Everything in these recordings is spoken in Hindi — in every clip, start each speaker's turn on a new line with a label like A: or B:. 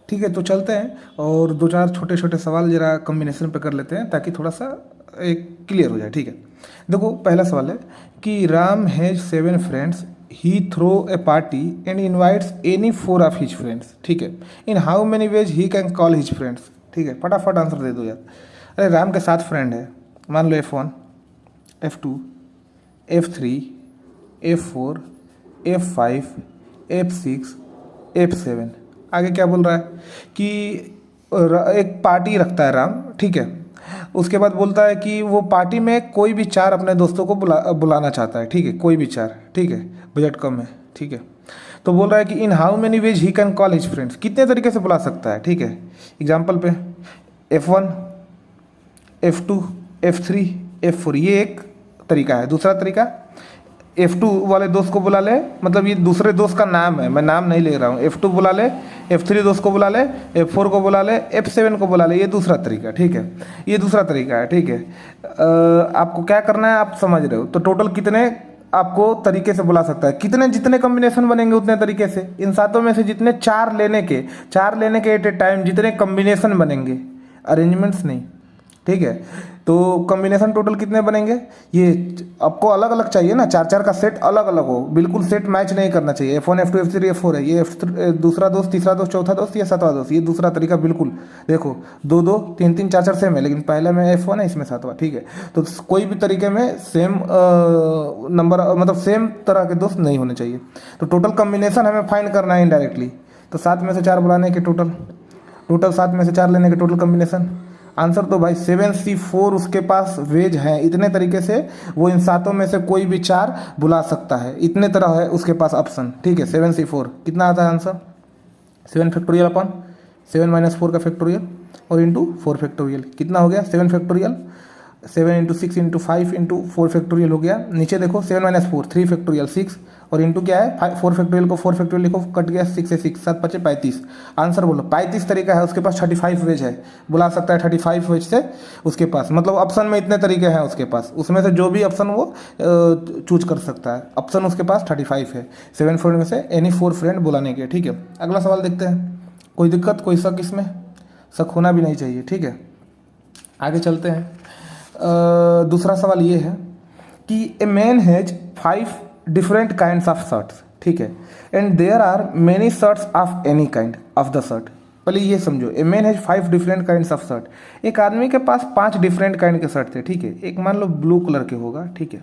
A: ठीक है, तो चलते हैं और दो चार छोटे छोटे सवाल जरा कॉम्बिनेशन पे कर लेते हैं ताकि थोड़ा सा एक क्लियर हो जाए। ठीक है, देखो पहला सवाल है कि Ram has 7 friends, he throw a party and invites any 4 of his friends. ठीक है, in how many ways he can call his friends. ठीक है, फटाफट आंसर दे दो यार। अरे राम के 7 फ्रेंड है, मान लो F1, F2, F3, F4, F5, F6, F7। आगे क्या बोल रहा है कि एक पार्टी रखता है राम। ठीक है, उसके बाद बोलता है कि वो पार्टी में कोई भी 4 अपने दोस्तों को बुलाना चाहता है। ठीक है, कोई भी 4। ठीक है, बजट कम है। ठीक है, तो बोल रहा है कि इन how many ways he can call his friends, कितने तरीके से बुला सकता है। ठीक है, एग्जाम्पल पे F1, F2, F3, F4, ये एक तरीका है। दूसरा तरीका F2 वाले दोस्त को बुला ले, मतलब ये दूसरे दोस्त का नाम है, मैं नाम नहीं ले रहा हूँ। F2 बुला ले, F3 दोस्त को बुला ले, F4 को बुला ले, F7 को बुला ले, ये दूसरा तरीका। ठीक है, ये दूसरा तरीका है। ठीक है, आपको क्या करना है आप समझ रहे हो। तो टोटल कितने आपको तरीके से बुला सकता है, कितने जितने कॉम्बिनेशन बनेंगे उतने तरीके से। इन सातों में से जितने 4 लेने के एट ए टाइम जितने कॉम्बिनेशन बनेंगे, अरेंजमेंट्स नहीं। ठीक है, तो कॉम्बिनेशन टोटल कितने बनेंगे, ये आपको अलग अलग चाहिए ना, 4 का सेट अलग अलग हो, बिल्कुल सेट मैच नहीं करना चाहिए। F1, F2, F3, F4 है, ये दूसरा दोस्त, तीसरा दोस्त, चौथा दोस्त, ये 7वां दोस्त, ये दूसरा तरीका। बिल्कुल देखो 2 2 3 3 4 4 सेम है, लेकिन पहले में F1 है, इसमें 7वां। ठीक है, तो कोई भी तरीके में सेम नंबर, मतलब सेम तरह के दोस्त नहीं होने चाहिए। तो टोटल कॉम्बिनेशन हमें फाइंड करना है इनडायरेक्टली। तो 7 में से 4 बुलाने के टोटल 7 में से 4 लेने के टोटल कॉम्बिनेशन। आंसर तो भाई 7C4 उसके पास वेज हैं, इतने तरीके से वो इन सातों में से कोई भी 4 बुला सकता है, इतने तरह है उसके पास ऑप्शन। ठीक है, 7C4 कितना आता है आंसर, 7 फैक्टोरियल अपन 7 - 4 का फैक्टोरियल और इंटू 4 फैक्टोरियल, कितना हो गया 7 फैक्टोरियल, 7 × 6 × 5 × 4 फैक्टोरियल हो गया। नीचे देखो 7 - 4 3 फैक्टोरियल 6 और इंटू क्या है 4 फैक्टोरियल को 4 फैक्टोरियल लिखो, कट गया 6 से 6 7 5 35। आंसर बोलो 35 तरीका है उसके पास, 35 वेज है, बुला सकता है 35 वेज से उसके पास। मतलब ऑप्शन में इतने तरीके हैं उसके पास, उसमें से जो भी ऑप्शन वो चूज कर सकता है। ऑप्शन उसके पास 35 है, 7 फ्रेंड में से एनी 4 फ्रेंड बुलाने के। ठीक है, अगला सवाल देखते हैं। कोई दिक्कत, कोई शक, इसमें शक होना भी नहीं चाहिए। ठीक है, आगे चलते हैं। दूसरा सवाल ये है कि a man has 5 different kinds of shirts. ठीक है, and there are many shirts of any kind of the shirt. पहले ये समझो, a man has 5 different kinds of shirt. एक आदमी के पास 5 डिफरेंट काइंड के शर्ट थे। ठीक है, एक मान लो ब्लू कलर के होगा, ठीक है,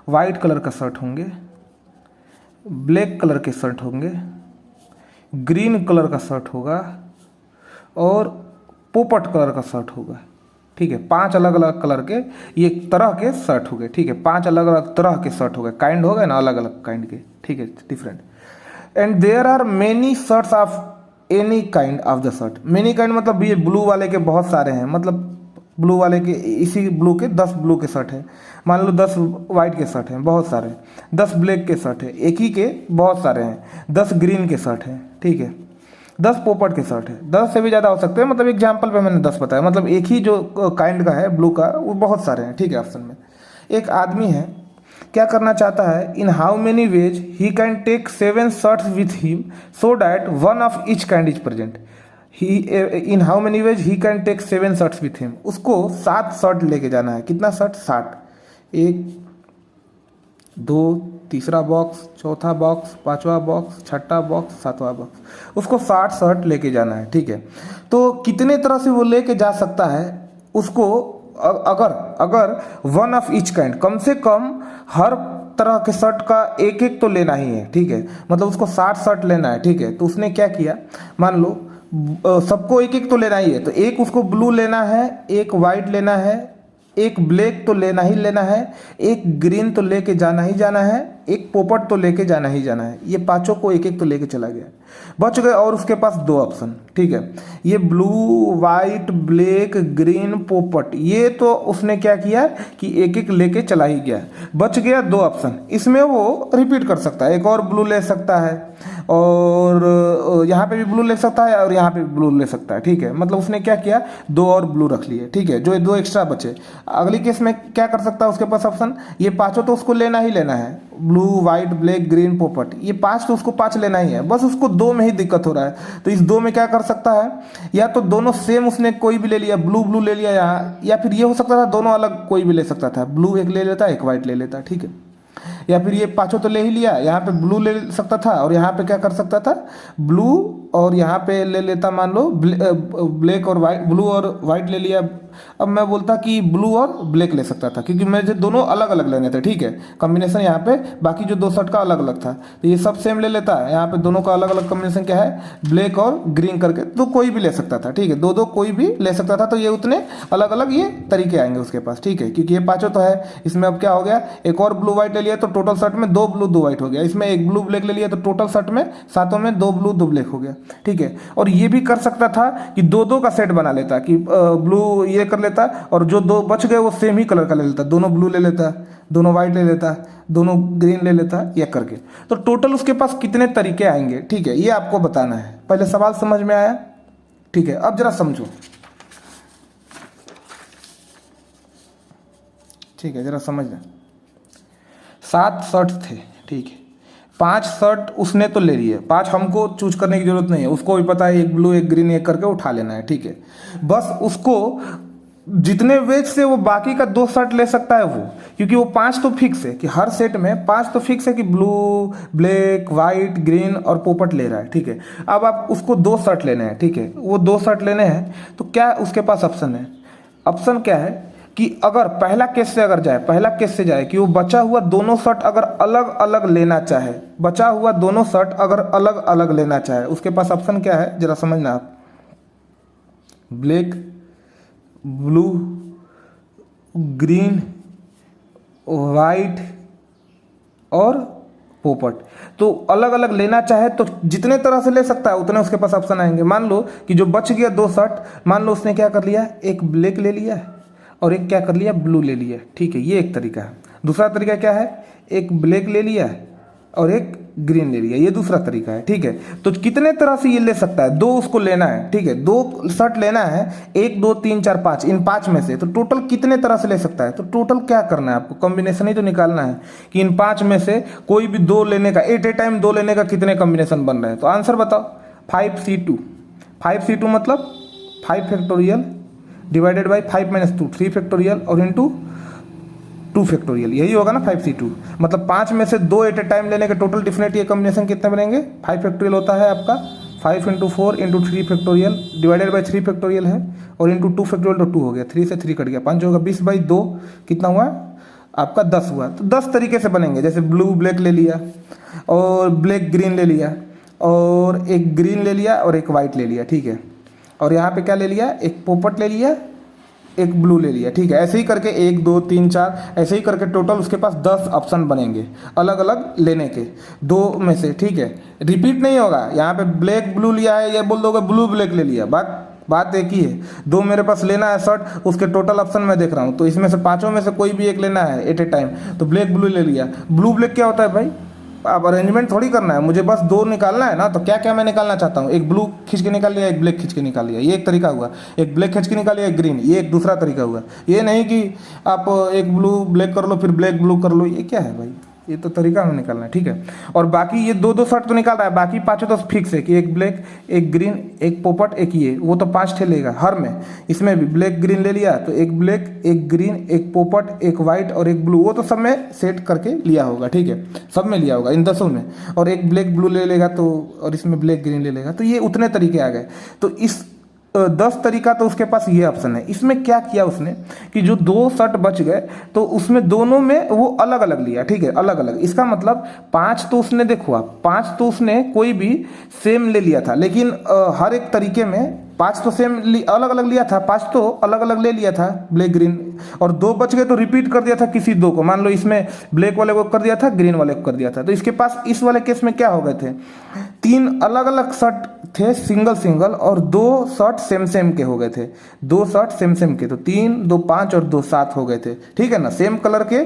A: वाइट कलर का शर्ट होंगे, ब्लैक कलर के शर्ट होंगे, ग्रीन कलर का शर्ट होगा और पोपट कलर का शर्ट होगा। ठीक है, 5 अलग अलग कलर के ये तरह के शर्ट हो गए। ठीक है, 5 अलग अलग तरह के शर्ट हो गए, काइंड हो गए ना, अलग अलग काइंड के। ठीक है, different. And there are many shirts of any kind of the shirt. Many kind मतलब ये ब्लू वाले के बहुत सारे हैं, मतलब ब्लू वाले के इसी ब्लू के 10 ब्लू के शर्ट हैं, मान लो 10 वाइट के शर्ट हैं, बहुत सारे, 10 ब्लैक के शर्ट है, एक ही के बहुत सारे हैं, 10 ग्रीन के शर्ट हैं। ठीक है, 10 पोपट के शर्ट है, 10 से भी ज़्यादा हो सकते हैं, मतलब एग्जाम्पल पे मैंने 10 बताया, मतलब एक ही जो काइंड का है ब्लू का वो बहुत सारे हैं। ठीक है, ऑप्शन में एक आदमी है, क्या करना चाहता है, in how many ways he can take 7 shirts with him so that 1 of each kind is present. He in how many ways he can take 7 shirts with him, उसको 7 शर्ट लेके जाना है। कितना शर्ट, 60, 1 2 तीसरा बॉक्स, चौथा बॉक्स, 5वां बॉक्स, 6ठा बॉक्स, 7वां बॉक्स, उसको 60 शर्ट लेके जाना है। ठीक है, तो कितने तरह से वो लेके जा सकता है उसको, अगर 1 ऑफ ईच काइंड, कम से कम हर तरह के शर्ट का एक एक तो लेना ही है। ठीक है, मतलब उसको 60 शर्ट लेना है। ठीक है, तो उसने क्या किया, मान लो सबको एक एक तो लेना ही है, तो एक उसको ब्लू लेना है, एक वाइट लेना है, एक ब्लैक तो लेना ही लेना है, एक ग्रीन तो लेके जाना ही जाना है, एक पोपट तो लेके जाना ही जाना है। ये पांचों को एक एक तो लेके चला गया, बच गए और उसके पास 2 ऑप्शन। ठीक है, ये ब्लू वाइट ब्लैक ग्रीन पोपट, ये तो उसने क्या किया कि एक एक लेके चला ही गया, बच गया 2 ऑप्शन। इसमें वो रिपीट कर सकता है, एक और ब्लू ले सकता है और यहाँ पे भी ब्लू ले सकता है और यहाँ पे भी ब्लू ले सकता है। ठीक है, मतलब उसने क्या किया, 2 और ब्लू रख लिए। ठीक है, जो 2 एक्स्ट्रा बचे, अगली केस में क्या कर सकता है उसके पास ऑप्शन, ये पांचों तो उसको लेना ही लेना है, blue blue white black green पोपट, ये 5 तो उसको 5 लेना ही है, बस उसको 2 में ही दिक्कत हो रहा है। तो इस 2 में क्या कर सकता है, या तो दोनों सेम उसने कोई भी ले लिया, ब्लू ब्लू ले लिया यहाँ, या फिर ये हो सकता था दोनों अलग कोई भी ले सकता था, ब्लू एक ले लेता एक वाइट ले लेता, ठीक है। या फिर ये पांचों तो ले ही लिया, यहाँ पे ब्लू ले सकता था और यहाँ पे क्या कर सकता था, ब्लू और यहाँ पे ले लेता मान लो ब्लैक और वाइट, ब्लू और वाइट ले लिया। अब मैं बोलता कि ब्लू और ब्लैक ले सकता था, क्योंकि मुझे दोनों अलग अलग लेने थे, ठीक है। कॉम्बिनेशन यहाँ पे बाकी जो 2 शर्ट का अलग अलग था, तो ये सब सेम ले लेता है। यहाँ पे दोनों का अलग अलग कॉम्बिनेशन क्या है, ब्लैक और ग्रीन करके, तो कोई भी ले सकता था, ठीक है। दो कोई भी ले सकता था, तो ये उतने अलग अलग ये तरीके आएंगे उसके पास, ठीक है। क्योंकि ये पाँचों तो है, इसमें अब क्या हो गया, एक और ब्लू व्हाइट ले लिया तो टोटल शर्ट में 2 ब्लू 2 व्हाइट हो गया। इसमें एक ब्लू ब्लैक ले लिया तो टोटल शर्ट में सातों में 2 ब्लू 2 ब्लैक हो गया, ठीक है। और ये भी कर सकता था कि 2 का सेट बना लेता, कि ब्लू ये कर लेता और जो 2 बच गए वो सेम ही कलर का ले लेता, दोनों ब्लू ले लेता, दोनों वाइट ले लेता, दोनों ग्रीन ले लेता, ये करके। तो टोटल उसके पास कितने तरीके आएंगे, ठीक है, ये आपको बताना है। पहले सवाल समझ में आया, ठीक है। अब जरा समझो, ठीक है, जरा समझना। 7 शर्ट थे, ठीक है, 5 शर्ट उसने तो ले लिए, 5 हमको चूज करने की जरूरत नहीं है, उसको भी पता है एक ब्लू एक ग्रीन एक करके उठा लेना है, ठीक है। बस उसको जितने वेज से वो बाकी का 2 शर्ट ले सकता है वो, क्योंकि वो 5 तो फिक्स है कि हर सेट में 5 तो फिक्स है कि ब्लू ब्लैक वाइट ग्रीन और पोपट ले रहा है, ठीक है। अब आप उसको 2 शर्ट लेने हैं, ठीक है, वो 2 शर्ट लेने हैं, तो क्या उसके पास ऑप्शन है, ऑप्शन क्या है कि अगर पहला केस से अगर जाए, पहला केस से जाए कि वो बचा हुआ दोनों शर्ट अगर अलग अलग लेना चाहे, बचा हुआ दोनों शर्ट अगर अलग अलग लेना चाहे, उसके पास ऑप्शन क्या है, जरा समझना आप। ब्लैक ब्लू ग्रीन वाइट और पोपट, तो अलग अलग लेना चाहे तो जितने तरह से ले सकता है उतने उसके पास ऑप्शन आएंगे। मान लो कि जो बच गया 2 शर्ट, मान लो उसने क्या कर लिया, एक ब्लैक ले लिया और एक क्या कर लिया, ब्लू ले लिया, ठीक है, ये एक तरीका है। दूसरा तरीका क्या है, एक ब्लैक ले लिया और एक ग्रीन ले लिया, ये दूसरा तरीका है, ठीक है। तो कितने तरह से ये ले सकता है, 2 उसको लेना है, ठीक है, 2 शर्ट लेना है, 1 2 3 4 5, इन 5 में से तो टोटल कितने तरह से ले सकता है। तो टोटल क्या करना है आपको, कॉम्बिनेशन ही तो निकालना है कि इन 5 में से कोई भी 2 लेने का, एट ए टाइम 2 लेने का कितने कॉम्बिनेशन बन रहे हैं। तो आंसर बताओ, 5C2, 5C2 मतलब 5 फैक्टोरियल डिवाइडेड बाई 5 - 2 3 फैक्टोरियल और इंटू 2 फैक्टोरियल, यही होगा ना 5C2। मतलब 5 में से 2 एट ए टाइम लेने के टोटल डेफिनेटली ये कॉम्बिनेशन कितने बनेंगे, 5 फैक्टोरियल होता है आपका, 5 × 4 × 3 फैक्टोरियल डिवाइडेड बाई 3 फैक्टोरियल है, और इंटू 2 फैक्टोरियल तो 2 हो गया, 3 से 3 कट गया, 5 होगा, 20/2 कितना हुआ आपका, 10 हुआ। तो 10 तरीके से बनेंगे, जैसे ब्लू ब्लैक ले लिया और ब्लैक ग्रीन ले लिया और एक ग्रीन ले लिया और एक वाइट ले लिया, ठीक है। और यहाँ पे क्या ले लिया, एक पोपट ले लिया एक ब्लू ले लिया, ठीक है। ऐसे ही करके 1 2 3 4 ऐसे ही करके टोटल उसके पास 10 ऑप्शन बनेंगे अलग अलग लेने के, 2 में से, ठीक है। रिपीट नहीं होगा, यहाँ पे ब्लैक ब्लू लिया है, ये बोल दोगे ब्लू ब्लैक ले लिया, बात एक ही है। 2 मेरे पास लेना है शर्ट, उसके टोटल ऑप्शन मैं देख रहा हूँ, तो इसमें से 5 में से कोई भी एक लेना है एट ए टाइम, तो ब्लैक ब्लू ले लिया। ब्लू ब्लैक क्या होता है भाई, अब अरेंजमेंट थोड़ी करना है, मुझे बस 2 निकालना है ना, तो क्या क्या मैं निकालना चाहता हूँ, एक ब्लू खींच के निकाल लिया, एक ब्लैक खींच के निकाल लिया, ये एक तरीका हुआ। एक ब्लैक खींच के निकाल लिया, एक ग्रीन, ये एक दूसरा तरीका हुआ। ये नहीं कि आप एक ब्लू ब्लैक कर लो फिर ब्लैक ब्लू कर लो, ये क्या है भाई, ये तो तरीका हमें निकालना है, ठीक है। और बाकी ये 2 शर्ट तो निकाल रहा है, बाकी 5 तो फिक्स है कि एक ब्लैक एक ग्रीन एक पोपट एक ये, वो तो 5 ठे लेगा हर में। इसमें भी ब्लैक ग्रीन ले लिया तो एक ब्लैक एक ग्रीन एक पोपट एक वाइट और एक ब्लू, वो तो सब में सेट करके लिया होगा, ठीक है, सब में लिया होगा इन 10 में। और एक ब्लैक ब्लू ले लेगा तो, और इसमें ब्लैक ग्रीन ले लेगा, तो ये उतने तरीके आ गए। तो इस 10 तरीका तो उसके पास ये ऑप्शन है। इसमें क्या किया उसने कि जो 2 शर्ट बच गए तो उसमें दोनों में वो अलग अलग लिया, ठीक है, अलग अलग। इसका मतलब 5 तो उसने, देखो आप 5 तो उसने कोई भी सेम ले लिया था, लेकिन हर एक तरीके में 5 तो सेम अलग अलग लिया था, 5 तो अलग अलग ले लिया था ब्लैक ग्रीन, और 2 बच गए तो रिपीट कर दिया था किसी 2 को। मान लो इसमें ब्लैक वाले को कर दिया था, ग्रीन वाले को कर दिया था, तो इसके पास इस वाले केस में क्या हो गए थे, 3 अलग अलग शर्ट थे सिंगल सिंगल, और 2 शर्ट सेम सेम के हो गए थे, 2 शर्ट सेम सेम के, तो 3 2 5 और 2 7 हो गए थे, ठीक है ना। सेम कलर के,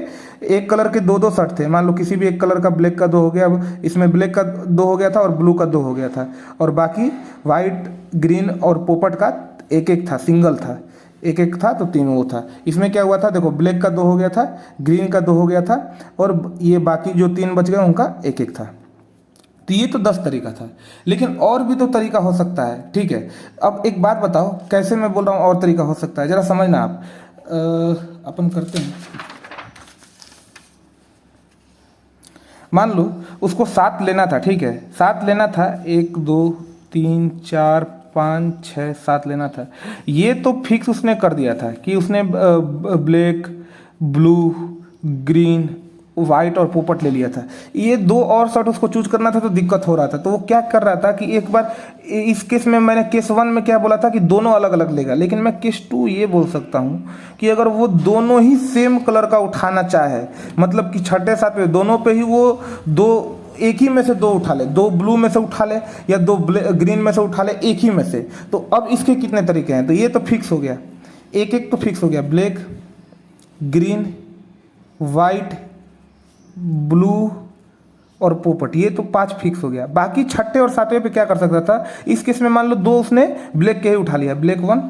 A: एक कलर के 2 शर्ट थे, मान लो किसी भी एक कलर का ब्लैक का 2 हो गया, अब इसमें ब्लैक का 2 हो गया था और ब्लू का 2 हो गया था, और बाकी वाइट ग्रीन और पोपट का एक एक था, सिंगल था। एक एक था तो 3 वो था। इसमें क्या हुआ था देखो, ब्लैक का 2 हो गया था, ग्रीन का 2 हो गया था, और ये बाकी जो 3 बच गए उनका एक एक था। तो ये तो 10 तरीका था, लेकिन और भी तो तरीका हो सकता है, ठीक है। अब एक बात बताओ, कैसे मैं बोल रहा हूँ और तरीका हो सकता है, जरा समझना आप। अपन करते हैं, मान लो उसको 7 लेना था, ठीक है, 7 लेना था, 1 2 3 4 5 6 7 लेना था। ये तो फिक्स उसने कर दिया था कि उसने ब्लैक, ब्लू, ग्रीन, वाइट और पोपट ले लिया था। ये 2 और शर्ट उसको चूज करना था तो दिक्कत हो रहा था, तो वो क्या कर रहा था कि एक बार इस केस में मैंने केस 1 में क्या बोला था कि दोनों अलग अलग लेगा, लेकिन मैं केस 2 ये बोल सकता हूँ कि अगर वो दोनों ही सेम कलर का उठाना चाहे, मतलब कि छठे सातवें दोनों पे ही वो दो, एक ही में से 2 उठा ले, 2 ब्लू में से उठा ले या 2 ग्रीन में से उठा ले, एक ही में से। तो अब इसके कितने तरीके हैं, तो ये तो फिक्स हो गया, एक एक तो फिक्स हो गया, ब्लैक, ग्रीन, वाइट, ब्लू और पोपट, ये तो 5 फिक्स हो गया। बाकी छठे और सातवें पे क्या कर सकता था, इस केस में मान लो 2 उसने ब्लैक के ही उठा लिया, ब्लैक 1,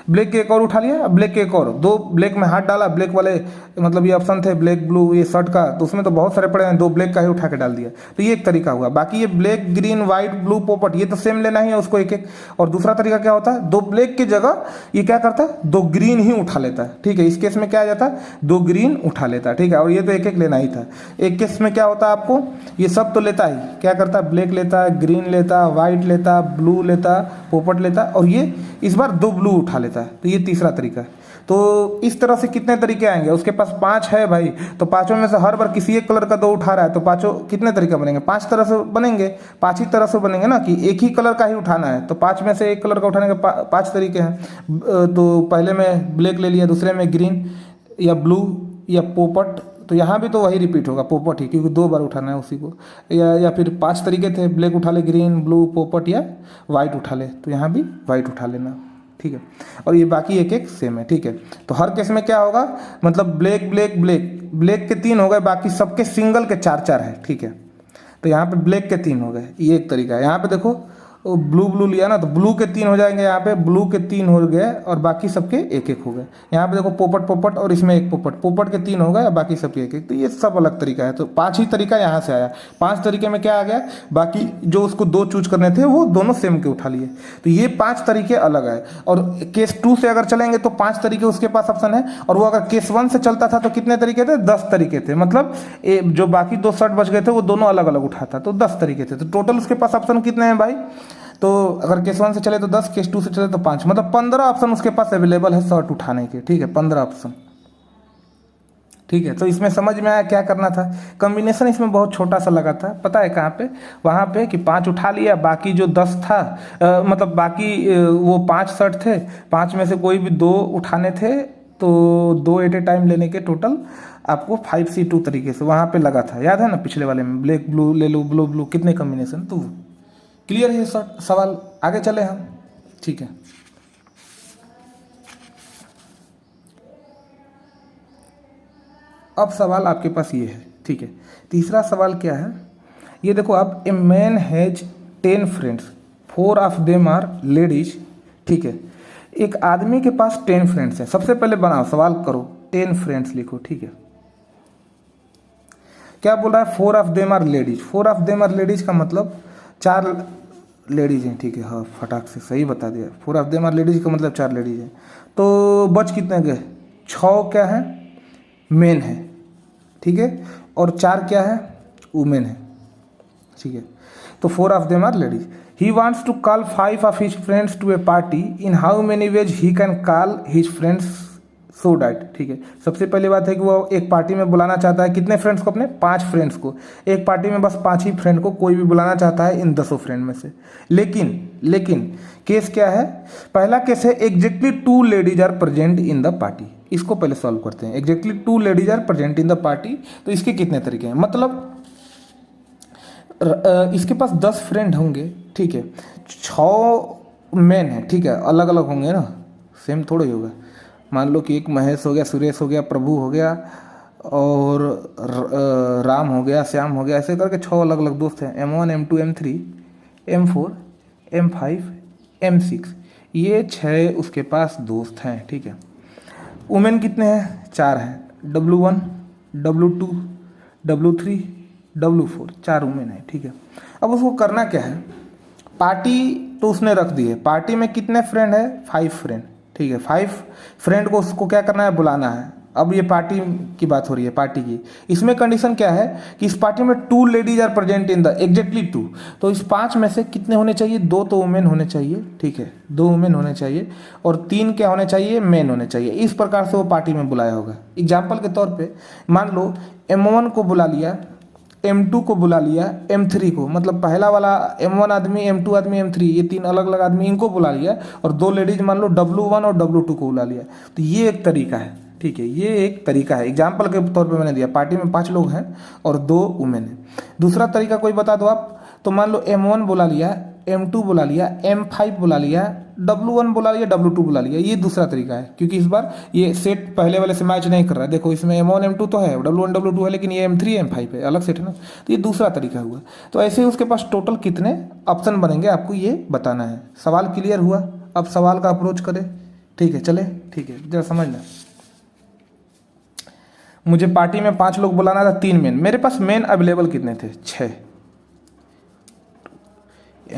A: ब्लैक के एक और उठा लिया, ब्लैक के एक और 2 ब्लैक में हाथ डाला, ब्लैक वाले मतलब ये ऑप्शन थे ब्लैक ब्लू ये शर्ट का, तो उसमें तो बहुत सारे पड़े हैं, 2 ब्लैक का ही उठा के डाल दिया। तो ये एक तरीका हुआ। बाकी ये ब्लैक, ग्रीन, वाइट, ब्लू, पोपट ये तो सेम लेना ही है उसको एक एक। और दूसरा तरीका क्या होता है, 2 ब्लैक की जगह ये क्या करता है, 2 ग्रीन ही उठा लेता है, ठीक है। इस केस में क्या आ जाता है, 2 ग्रीन उठा लेता है, ठीक है। और ये तो एक एक लेना ही था। एक केस में क्या होता है, आपको ये सब तो लेता ही, क्या करता है, ब्लैक लेता है, ग्रीन लेता, वाइट लेता, ब्लू लेता, पोपट लेता, और ये इस बार 2 ब्लू उठा लेता है। तो ये तीसरा तरीका है। तो इस तरह से कितने तरीके आएंगे, उसके पास 5 है भाई, तो पांचों में से हर बार किसी एक कलर का 2 उठा रहा है, तो पांचों कितने तरीके बनेंगे, 5 तरह से बनेंगे, 5 ही तरह से बनेंगे ना, कि एक ही कलर का ही उठाना है, तो 5 में से एक कलर का उठाने के 5 तरीके हैं। तो पहले में ब्लैक ले लिया, दूसरे में ग्रीन या ब्लू या पोपट, तो यहाँ भी तो वही रिपीट होगा, पोपट ही, क्योंकि 2 बार उठाना है उसी को। या फिर 5 तरीके थे, ब्लैक उठा ले, ग्रीन, ब्लू, पोपट या वाइट उठा ले, तो यहाँ भी वाइट उठा लेना, ठीक है। और ये बाकी एक एक सेम है, ठीक है। तो हर केस में क्या होगा, मतलब ब्लैक ब्लैक ब्लैक, ब्लैक के 3 हो गए, बाकी सबके सिंगल के 4 4 है, ठीक है। तो यहाँ पे ब्लैक के 3 हो गए, ये एक तरीका है। यहाँ पे देखो ब्लू ब्लू लिया ना, तो ब्लू के 3 हो जाएंगे, यहाँ पे ब्लू के 3 हो गए और बाकी सबके एक एक हो गए। यहाँ पे देखो पोपट पोपट और इसमें एक पोपट, पोपट के 3 हो गए और बाकी सबके एक एक। तो ये सब अलग तरीका है। तो 5 ही तरीका यहाँ से आया। 5 तरीके में क्या आ गया, बाकी जो उसको 2 चूज करने थे वो दोनों सेम के उठा लिए। तो ये 5 तरीके अलग है। और केस 2 से अगर चलेंगे तो 5 तरीके उसके पास ऑप्शन है, और वो अगर केस 1 से चलता था तो कितने तरीके थे, 10 तरीके थे। मतलब जो बाकी 2 शर्ट बच गए थे वो दोनों अलग अलग उठाता, तो 10 तरीके थे। तो टोटल उसके पास ऑप्शन कितने हैं भाई, तो अगर केस 1 से चले तो 10, केस 2 से चले तो 5, मतलब 15 ऑप्शन उसके पास अवेलेबल है शर्ट उठाने के, ठीक है, 15 ऑप्शन, ठीक है। तो इसमें समझ में आया क्या करना था। कॉम्बिनेशन इसमें बहुत छोटा सा लगा था, पता है कहाँ पे, वहाँ पे कि 5 उठा लिया, बाकी जो 10 था मतलब बाकी वो 5 शर्ट थे, 5 में से कोई भी 2 उठाने थे, तो 2 एट ए टाइम लेने के टोटल आपको 5C2 तरीके से वहाँ पे लगा था, याद है ना, पिछले वाले में ब्लैक ब्लू ले लो, ब्लू ब्लू, कितने कॉम्बिनेशन। तो क्लियर है सर सवाल, आगे चले हम, ठीक है। अब सवाल आपके पास ये है, ठीक है। तीसरा सवाल क्या है, ये देखो आप, a man has 10 friends, 4 of them are ladies, ठीक है। एक आदमी के पास 10 फ्रेंड्स हैं। सबसे पहले बनाओ सवाल करो, 10 फ्रेंड्स लिखो, ठीक है। क्या बोल रहा है, 4 of them are ladies. 4 of them are ladies का मतलब 4 लेडीज हैं, ठीक है। हाँ, फटाक से सही बता दिया, 4 ऑफ देम आर लेडीज का मतलब 4 लेडीज हैं। तो बच कितने गए, 6 क्या है, मेन है, ठीक है, और 4 क्या है, वुमेन है, ठीक है। तो 4 of them are ladies. He wants to call 5 of his friends to a party, in how many ways he can call his friends so that, ठीक है। सबसे पहली बात है कि वो एक पार्टी में बुलाना चाहता है कितने फ्रेंड्स को, अपने 5 फ्रेंड्स को। एक पार्टी में बस 5 ही फ्रेंड को कोई भी बुलाना चाहता है इन 10 फ्रेंड में से। लेकिन केस क्या है, पहला केस है exactly 2 ladies are present in the party. इसको पहले सॉल्व करते हैं। Exactly 2 ladies are present in the party, तो इसके कितने तरीके हैं, मतलब इसके पास 10 फ्रेंड होंगे, ठीक है, 6 मेन है, ठीक है, अलग अलग होंगे ना, सेम थोड़ा ही होगा। मान लो कि एक महेश हो गया, सुरेश हो गया, प्रभु हो गया, और राम हो गया, श्याम हो गया, ऐसे करके 6 अलग अलग दोस्त हैं। M1 M2 M3 M4 M5 M6, ये 6 उसके पास दोस्त हैं, ठीक है। वुमेन कितने हैं? 4 हैं, W1, W2, W3, W4, 4 women है, ठीक है। अब उसको करना क्या है, पार्टी तो उसने रख दी है, पार्टी में कितने फ्रेंड है? 5 फ्रेंड, ठीक है। 5 फ्रेंड को उसको क्या करना है? बुलाना है। अब ये पार्टी की बात हो रही है, पार्टी की। इसमें कंडीशन क्या है कि इस पार्टी में 2 ladies are present in the exactly 2, तो इस 5 में से कितने होने चाहिए? 2 तो वुमेन होने चाहिए, ठीक है, 2 वुमेन होने चाहिए और 3 क्या होने चाहिए? मेन होने चाहिए। इस प्रकार से वो पार्टी में बुलाया होगा। एग्जाम्पल के तौर पर मान लो M1 को बुला लिया, M2 को बुला लिया, M3 को, मतलब पहला वाला M1 आदमी, M2 आदमी, M3, ये 3 अलग अलग आदमी, इनको बुला लिया और 2 लेडीज मान लो W1 और W2 को बुला लिया। तो ये एक तरीका है, ठीक है, ये एक तरीका है। एग्जाम्पल के तौर पे मैंने दिया, पार्टी में 5 लोग हैं और 2 वुमेन हैं। दूसरा तरीका कोई बता दो आप। तो मान लो M1 बुला लिया, M2 बुला लिया, M5 बुला लिया, W1 बुला लिया, W2 बुला लिया। ये दूसरा तरीका है, क्योंकि इस बार ये सेट पहले वाले से मैच नहीं कर रहा है। देखो इसमें M1 M2 तो है, W1 W2 है, लेकिन ये M3 M5 है, अलग सेट है ना। तो ये दूसरा तरीका हुआ। तो ऐसे ही उसके पास टोटल कितने ऑप्शन बनेंगे आपको ये बताना है। सवाल क्लियर हुआ? अब सवाल का अप्रोच करें, ठीक है, चले, ठीक है, जरा समझना। मुझे पार्टी में 5 लोग बुलाना था, 3 मेन। मेरे पास मेन अवेलेबल कितने थे? 6,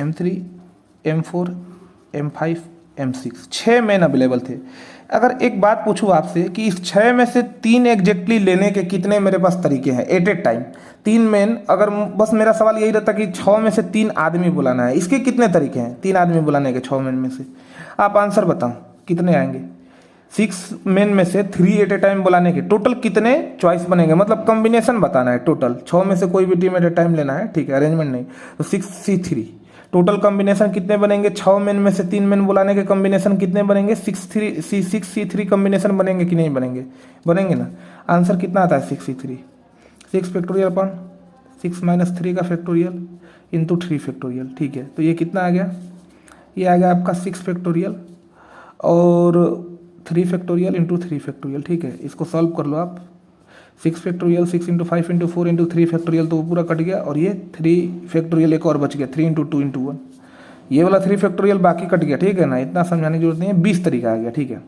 A: M3, M4, M5, M6, 6 main available थे। अगर एक बात पूछूं आपसे कि इस 6 में से 3 एग्जैक्टली लेने के कितने मेरे पास तरीके हैं एट ए टाइम? 3 मेन, अगर बस मेरा सवाल यही रहता कि 6 में से 3 आदमी बुलाना है, इसके कितने तरीके हैं 3 आदमी बुलाने के 6 मेन में से? आप आंसर बताओ कितने आएंगे। 6 मेन में से 3 एट ए टाइम बुलाने के टोटल कितने चॉइस बनेंगे, मतलब कॉम्बिनेशन बताना है टोटल। 6 में से कोई भी टीम एट ए टाइम लेना है, ठीक है, अरेंजमेंट नहीं। तो 6C3 टोटल कॉम्बिनेशन कितने बनेंगे? 6 मेन में से 3 मेन बुलाने के कॉम्बिनेशन कितने बनेंगे? 6C3 कॉम्बिनेशन बनेंगे कि नहीं बनेंगे? बनेंगे ना। आंसर कितना आता है 6C3? 6 फैक्टोरियल अपॉन 6 - 3 का फैक्टोरियल इंटू 3 फैक्टोरियल, ठीक है। तो ये कितना आ गया? ये आ गया आपका 6 फैक्टोरियल और 3 फैक्टोरियल इंटू 3 फैक्टोरियल, ठीक है। इसको सॉल्व कर लो आप। 6 factorial 6 into 5 into 4 into 3 factorial, तो वो पूरा कट गया और ये 3 फैक्टोरियल एक और बच गया, 3 इंटू 2 इंटू 1। ये वाला 3 फैक्टोरियल बाकी कट गया, ठीक है ना, इतना समझाने की जरूरत नहीं है। 20 तरीका आ गया, ठीक है।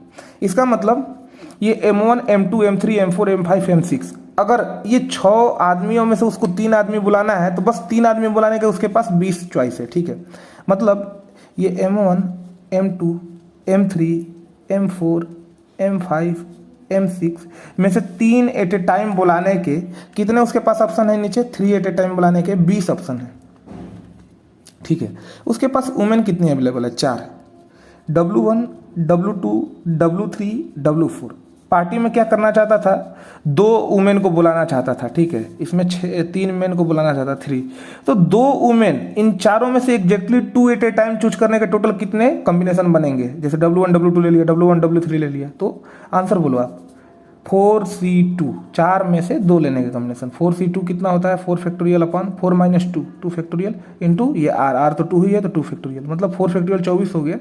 A: इसका मतलब ये M1 M2 M3 M4 M5 M6, अगर ये 6 आदमियों में से उसको 3 आदमी बुलाना है तो बस 3 आदमी बुलाने के उसके पास 20 चॉइस है, ठीक है। मतलब ये M1 M2 M3 M4 M5 M6 में से 3 एट ए टाइम बुलाने के कितने उसके पास ऑप्शन है? नीचे 3 एट ए टाइम बुलाने के 20 ऑप्शन है, ठीक है। उसके पास वुमेन कितनी अवेलेबल है? 4, W1 W2 W3 W4। Party में क्या करना चाहता था? 2 वुमेन को बुलाना चाहता था, ठीक है। इसमें 3 मेन को बुलाना चाहता 3, तो 2 वुमेन, इन चारों में से exactly 2 at a time choose करने के टोटल कितने कॉम्बिनेशन बनेंगे? जैसे W1 W2 ले लिया, W1 W3 ले लिया, तो आंसर बोलो आप। 4C2, 4 में से 2 लेने के कॉम्बिनेशन। 4C2 कितना होता है? 4 फैक्टोरियल अपॉन 4 - 2 2 फैक्टोरियल इंटू ये R तो 2 ही है तो 2 फैक्टोरियल, मतलब 4 फैक्टोरियल 24 हो गया,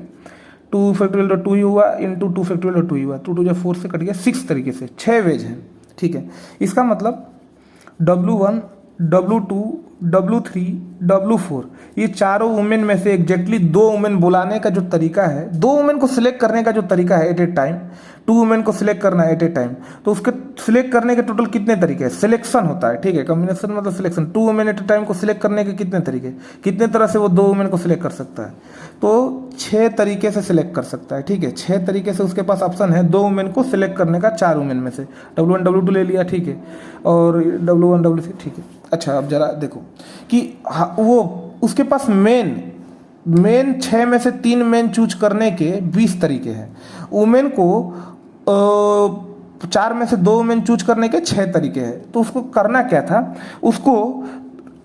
A: 2 फैक्टोरियल तो 2 ही हुआ इंटू 2 फैक्टोरियल 2 ही हुआ, 2 जब 4 से कट गया। 6 तरीके से 6 वेज है, ठीक है। इसका मतलब W1 W2 W3 W4 ये चारों वुमेन में से एग्जैक्टली 2 वुमेन बुलाने का जो तरीका है, 2 वुमेन को सिलेक्ट करने का जो तरीका है एट ए टाइम, 2 वुमेन को सिलेक्ट करना है एट ए टाइम, तो उसके सिलेक्ट करने के टोटल कितने तरीके हैं? सिलेक्शन होता है, ठीक है, कॉम्बिनेशन मतलब selection. 2 women at a time को सिलेक्ट करने के कितने तरीके, कितने तरह से वो 2 वुमेन को सिलेक्ट कर सकता है? तो 6 तरीके से सिलेक्ट कर सकता है, ठीक है। 6 तरीके से उसके पास ऑप्शन है 2 वुमेन को सिलेक्ट करने का, 4 वुमेन में से। W1 W2 ले लिया, ठीक है, और W1 W3, ठीक है। अच्छा अब जरा देखो कि वो उसके पास मेन 6 में से 3 मेन चूज करने के 20 तरीके हैं। वुमेन को 4 में से 2 वुमेन चूज करने के 6 तरीके हैं। तो उसको करना क्या था? उसको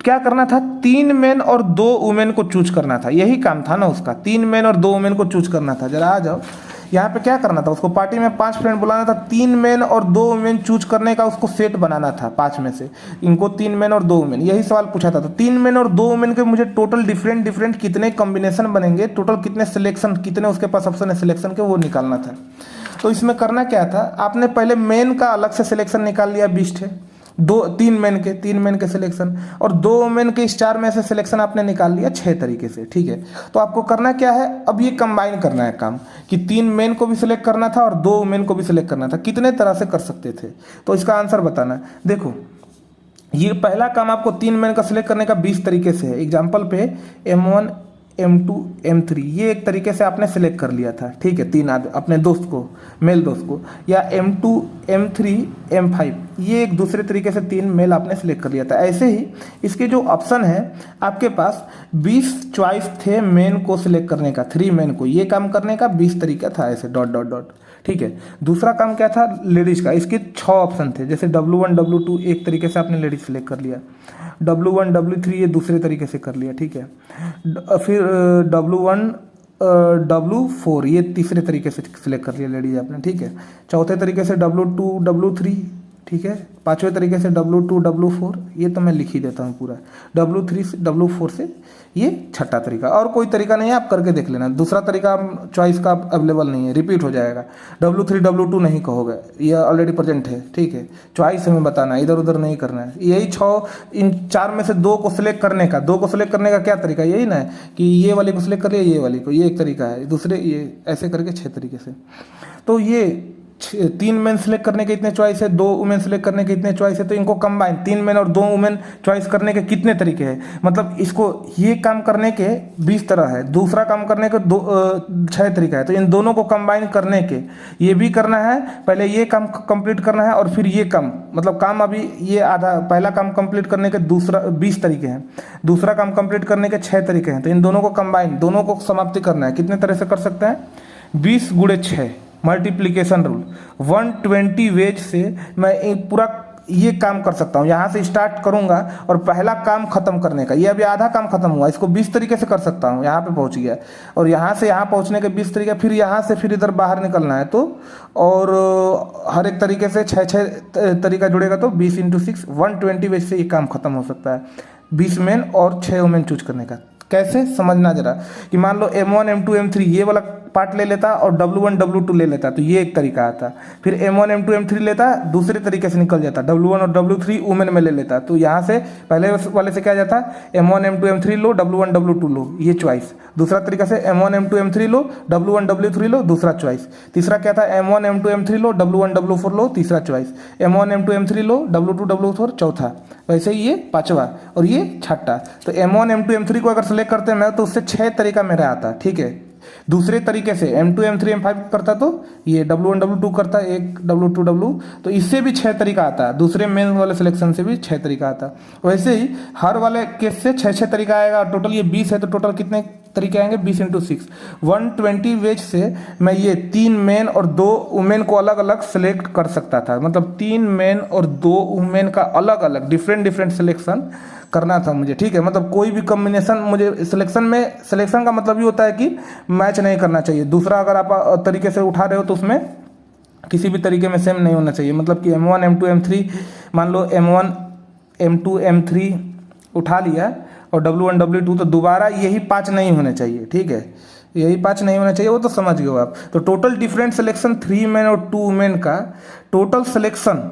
A: क्या करना था? 3 मेन और 2 वुमेन को चूज करना था, यही काम था ना उसका। 3 मेन और 2 वुमेन को चूज करना था। जरा आ जाओ यहाँ पे, क्या करना था उसको? पार्टी में 5 फ्रेंड बुलाना था, 3 मेन और 2 वुमेन चूज करने का उसको सेट बनाना था 5 में से। इनको 3 मेन और 2 वुमेन, यही सवाल पूछा था। तो 3 मेन और 2 वुमेन के मुझे टोटल डिफरेंट कितने कॉम्बिनेशन बनेंगे, टोटल कितने सिलेक्शन, कितने उसके पास ऑप्शन है सिलेक्शन के, वो निकालना था। तो इसमें करना क्या था? आपने पहले मेन का अलग से सिलेक्शन निकाल लिया 20 थे, तीन मेन के सिलेक्शन और 2 वुमेन के इस 4 में से सिलेक्शन आपने निकाल लिया 6 तरीके से, ठीक है। तो आपको करना क्या है, अब ये कंबाइन करना है काम कि 3 मेन को भी सिलेक्ट करना था और 2 वुमेन को भी सिलेक्ट करना था। कितने तरह से कर सकते थे, तो इसका आंसर बताना है। देखो ये पहला काम आपको 3 मेन का सिलेक्ट करने का 20 तरीके से है। एग्जाम्पल पे M1 M2 M3 ये एक तरीके से आपने सिलेक्ट कर लिया था, ठीक है, 3 आदमी अपने दोस्त को, मेल दोस्त को, या M2 M3 M5 ये एक दूसरे तरीके से 3 मेल आपने सिलेक्ट कर लिया था। ऐसे ही इसके जो ऑप्शन है आपके पास 20 चॉइस थे मेन को सिलेक्ट करने का, 3 मेन को ये काम करने का 20 तरीका था, ऐसे डॉट डॉट डॉट, ठीक है। दूसरा काम क्या था, लेडीज का, इसके 6 ऑप्शन थे, जैसे W1 W2 एक तरीके से आपने लेडीज सिलेक्ट कर लिया, W1 W3 ये दूसरे तरीके से कर लिया, ठीक है। फिर W1 W4 ये तीसरे तरीके से सिलेक्ट कर लिया लेडीज आपने, ठीक है। चौथे तरीके से W2 W3, ठीक है। पांचवें तरीके से W2 W4 ये तो मैं लिख ही देता हूँ पूरा, W3 से W4 से ये छठा तरीका। और कोई तरीका नहीं है, आप करके देख लेना। दूसरा तरीका चॉइस का अवेलेबल नहीं है, रिपीट हो जाएगा। W3 W2 नहीं कहोगे, ये ऑलरेडी प्रेजेंट है, ठीक है। चॉइस हमें बताना है, इधर उधर नहीं करना है। यही 6, इन 4 में से 2 को सिलेक्ट करने का, 2 को सिलेक्ट करने का क्या तरीका, यही ना है कि ये वाले को सिलेक्ट कर लिया, ये वाली को, ये एक तरीका है। दूसरे ये ऐसे करके 6 तरीके से। तो ये 3 मेन सेलेक्ट करने के इतने चॉइस है, 2 वुमेन सेलेक्ट करने के इतने चॉइस है, तो इनको कंबाइन 3 मेन और 2 वुमेन चॉइस करने के कितने तरीके हैं, मतलब इसको ये काम करने के 20 तरह है, दूसरा काम करने के 6 तरीका है। तो इन दोनों को कंबाइन करने के ये भी करना है, पहले ये काम कंप्लीट करना है और फिर ये काम, मतलब काम अभी ये आधा, पहला काम कंप्लीट करने के दूसरा 20 तरीके हैं, दूसरा काम कंप्लीट करने के 6 तरीके हैं। तो इन दोनों को कंबाइन, दोनों को समाप्ति करना है। कितने तरह से कर सकते हैं, 20 × 6 मल्टीप्लीकेशन रूल, 120 वेज से मैं पूरा ये काम कर सकता हूँ। यहाँ से स्टार्ट करूँगा और पहला काम खत्म करने का, ये अभी आधा काम खत्म हुआ, इसको 20 तरीके से कर सकता हूँ, यहाँ पे पहुँच गया। और यहाँ से यहाँ पहुँचने के 20 तरीके, फिर यहाँ से फिर इधर बाहर निकलना है तो, और हर एक तरीके से 6 तरीका जुड़ेगा तो 20 × 6 120 वेज से ये काम खत्म हो सकता है, 20 मेन और 6 वुमेन चूज करने का। कैसे समझना जरा, कि मान लो M1 M2 M3 ये वाला पार्ट ले लेता और W1 W2 ले लेता, तो ये एक तरीका आता। फिर M1 M2 M3 लेता, दूसरे तरीके से निकल जाता, W1 और W3 वुमेन में ले लेता, तो यहाँ से पहले वाले से क्या जाता, M1 M2 M3 लो, W1 W2 लो, ये चॉइस। दूसरा तरीका से M1 M2 M3 लो, W1 W3 लो, दूसरा चॉइस। तीसरा क्या था, M1 M2 M3 लो, W1 W4 लो, तीसरा चॉइस। M1 M2 M3 लो, W2 W4 चौथा। वैसे ही ये पांचवा और ये छठा। तो M1 M2 M3 को अगर सेलेक्ट करते हैं मैं, तो उससे 6 तरीका मेरा आता, ठीक है। दूसरे तरीके से M2 M3 M5 करता तो ये W1 W2 करता, एक W2 W, तो इससे भी 6 तरीका आता है। दूसरे मेन वाले सिलेक्शन से भी 6 तरीका आता। वैसे ही हर वाले केस से 6 तरीका आएगा। टोटल ये 20 है, तो टोटल कितने तरीके आएंगे, 20 × 6 120 वेज से मैं ये 3 मेन और 2 वुमेन को अलग अलग सेलेक्ट कर सकता था। मतलब 3 मेन और 2 वुमेन का अलग अलग डिफरेंट सिलेक्शन करना था मुझे, ठीक है। मतलब कोई भी कॉम्बिनेशन मुझे सिलेक्शन का मतलब ये होता है कि मैच नहीं करना चाहिए। दूसरा अगर आप तरीके से उठा रहे हो तो उसमें किसी भी तरीके में सेम नहीं होना चाहिए। मतलब कि M1 M2 M3, मान लो M1 M2 M3 उठा लिया और W1 W2, तो दोबारा यही 5 नहीं होने चाहिए, ठीक है। यही 5 नहीं होना चाहिए, वो तो समझ गए आप। तो टोटल डिफरेंट सिलेक्शन 3 मेन और 2 वुमेन का, टोटल सिलेक्शन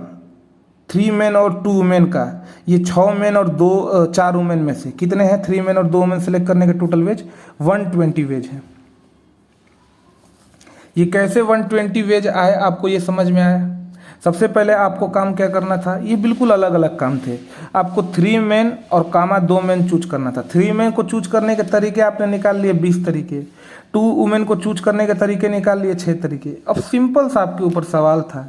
A: 3 मेन और 2 वुमेन का, ये 6 मेन और 4 वुमेन में से कितने हैं, 3 मेन और 2 वुमेन सेलेक्ट करने के टोटल वेज 120 वेज है। ये कैसे 120 वेज आए, आपको ये समझ में आया। सबसे पहले आपको काम क्या करना था, ये बिल्कुल अलग अलग काम थे। आपको 3 मेन और 2 मेन चूज करना था। 3 मेन को चूज करने के तरीके आपने निकाल लिए 20 तरीके, 2 वुमेन को चूज करने के तरीके निकाल लिए 6 तरीके। अब सिंपल सा आपके ऊपर सवाल था